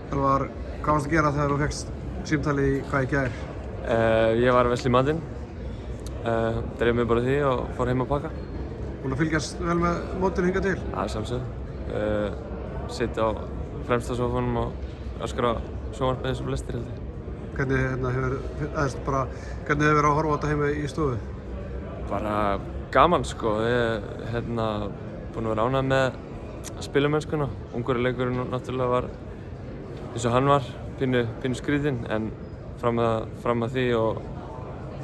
Elvar, hvað varst að gera þegar þú fékkst símtali í gær? Ég var að versla í matinn, dreif mig bara því og fór heim að pakka. Búinn að fylgjast vel með mótinu hingað til? Það sjálfsögðu. Sitt á fremsta sófanum og öskra sjónvarpið eins og flestir held ég. Hvernig hefur verið að horfa á þetta heima í stofu? Bara gaman sko. Ég búinn að vera ánægð með spilumennskuna. Ungverjaleikurinn náttúrulega var eins og hann var, pínu skrítinn, en fram að því og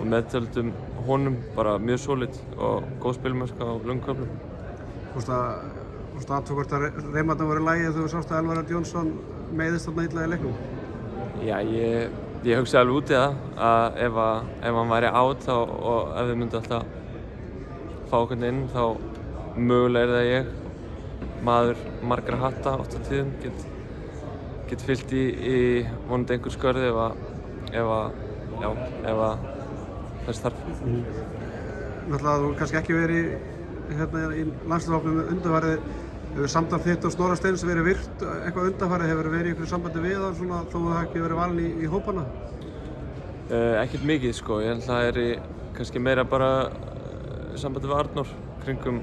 meðtöldum honum bara mjög sólid og góð spilumennska á löngum köflum. Þú veist að hvort að reymarnar voru í lagi þegar þú sást að Elvar Örn Jónsson meiðist þarna illa í leiknum? Já, ég hugsaði alveg út í það að ef hann væri out og ef þau myndi alltaf fá okkur inn þá mögulega er það ég, maður margra hatta oft á tíðum, get fyllt í vonandi einhver skörð ef að þess þarf. Náttúrulega þú kannski ekki verið í landsliðshópnum undanfarið. Hefur samtal þitt og Snorra Steins verið virkt eitthvað undanfarið? Hefur verið í einhverju sambandi við hann svona þó þú hafi ekki verið valinn í hópana? Ekkert mikið sko, ég held að það er kannski meira bara sambandi við Arnór kringum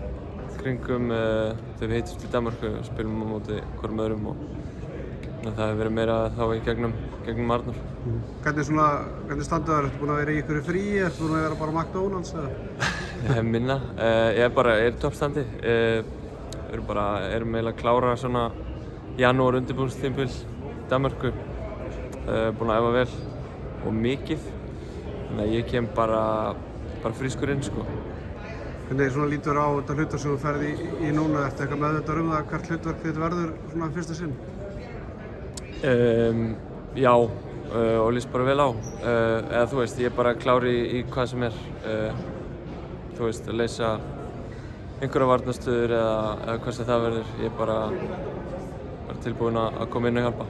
þegar við hittumst í Danmörku og spilum á móti hvorum öðrum og það hefur verið meira þá í gegnum Arnór. Hvernig standið það? Ertu búinn að vera í einhverju fríi? Ertu búinn að vera bara á McDonald's eða? Minna. Ég er í toppstandi. Erum eiginlega að klára svona janúar undirbúningstímabil í Danmörku. Búinn að æfa vel og mikið. Þannig að ég kem bara frískur inn sko. Hvernig lítur á þetta hlutverk sem þú ferð í núna? Ertu eitthvað meðvitaður það hvert hlutverk þitt verður svona fyrsta sinn? Já, og líst bara vel á. Eða þú veist, ég er bara klár í hvað sem er. Þú veist, að leysa einhverja varnarstöður eða hvað sem það verður. Ég er bara tilbúinn að koma inn og hjálpa.